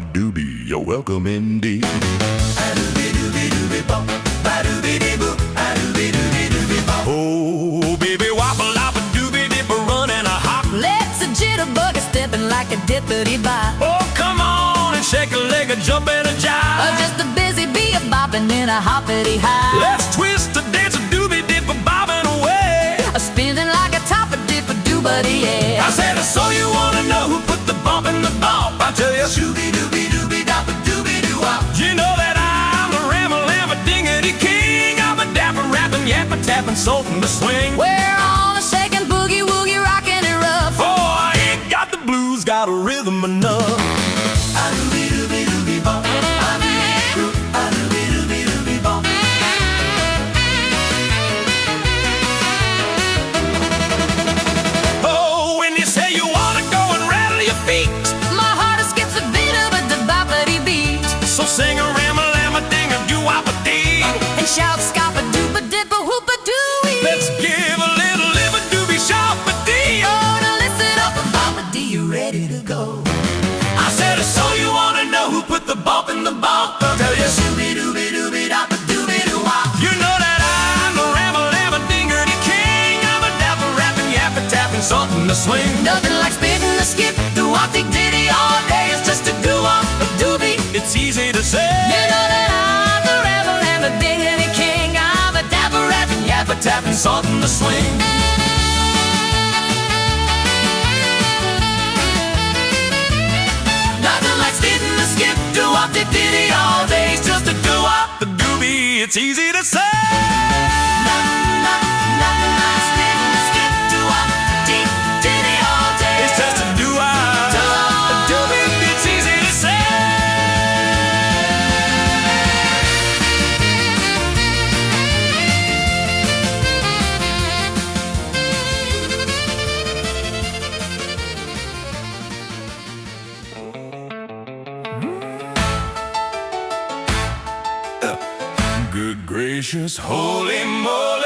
doobie, you're welcome indeed. Oh, baby, wobble, lop a doobie dip, a run and a hop. Let's a jitterbug, stepping like a dippity-bop. Oh, come on and shake a leg, a jump and a jive. Just a busy bee, a bopping in a hoppity-high. Let's twist a dance, a doobie dip, a bobbing away. A spinning like a top, a dip, a doobity, yeah. I said, so you wanna know who put the bump in the bump? I tell you, shooby doobie doobie dop a doobie doo wop. You know that I'm the ramble-lamb, dingity king. I'm a dapper rapping, yapper tapping, sultan the swing. We're on a shaking boogie woogie, rocking it rough. Oh, I ain't got the blues, got a rhythm enough. A doobie doobie doobie bump, a doobie doobie doobie bump. Oh, when you say you wanna go and rattle your feet, My heart skips a beat of a boppity beat. so sing a ram-a-lam-a ding a doo-wop-a-dee. And shout scop a doop a dip a whoop a dooey. Let's give a little live a doobie shop a dee. Oh, now listen up, a boppa dee, you ready to go? I said, so you wanna know who put the bump in the bump? I'll tell you, shooby doobie doobie dop a doobie doo wop. You know that I'm the ramble-lamb dingerty king. I'm a dapper rapping, yapper tapping, sultan the swing. Nothing like spitting the skip, do wop dee diddy all day. It's just a doo wop a doobie. It's easy to say. You know that I'm the rebel and the diggity king. I'm a dapper rapping, yapper Tapping, sultan the swing. Nothing like spitting the skip, do wop dee diddy all day. It's just a doo wop. The doobie, it's easy to say. Nothing like spitting the skip, do wop dee diddy all day. It's just a doo-wop. A doobie, it's easy to say. Good gracious, holy moly.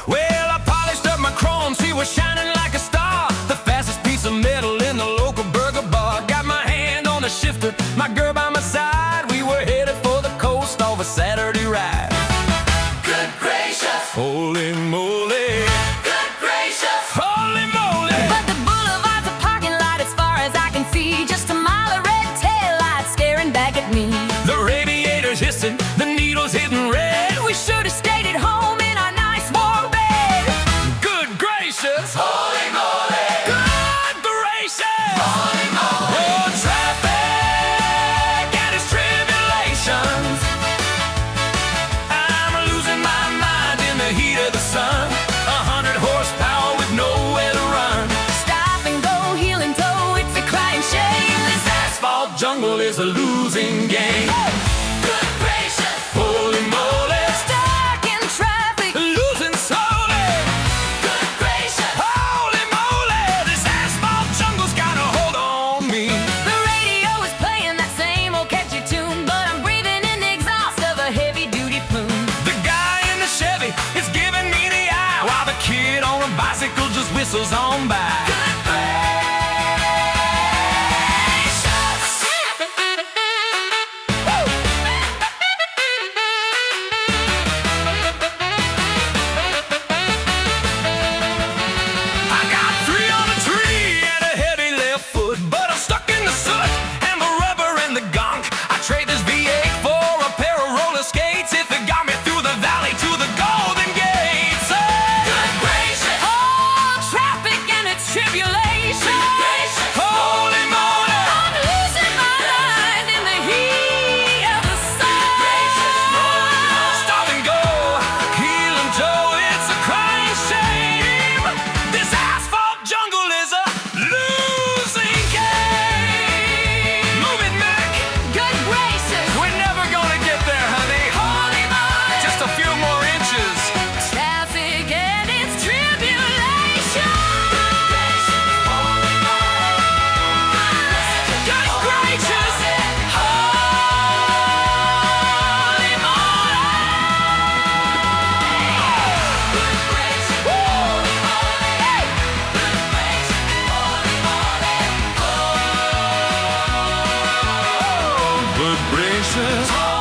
Well, I polished up my chrome, she was shining like a star. The fastest piece of metal in the local burger bar. Got my hand on the shifter, my girl by my side. We were headed for the coast of a Saturday ride. Good gracious, Holy moly, good gracious. holy moly. But the boulevard's a parking lot as far as I can see. Just a mile of red tail lights staring back at me. The radiator's hissing, the needle's hitting red. We should have stayed at home in our nice warm bed. Good gracious, Holy moly, good gracious, holy moly. oh, traffic and its tribulations. I'm losing my mind in the heat of the sun. 100 horsepower with nowhere to run. Stop and go, heel and toe, it's a crying shame. This Asphalt jungle is a losing game. good gracious, Holy moly, stuck in traffic. losing slowly. Good gracious, Holy moly, this asphalt jungle's got a hold on me. the radio is playing that same old catchy tune, but I'm breathing in the exhaust of a heavy-duty plume. The guy in the Chevy is giving me the eye, while the kid on a bicycle just whistles on by. Good gracious. I got 3 on a tree and a heavy left foot, but I'm stuck in the soot and the rubber and the gunk. I trade this V8 for a pair of roller skates if it got me through the valley to the Golden Gate. Say, Good gracious. Oh, traffic and vibrations.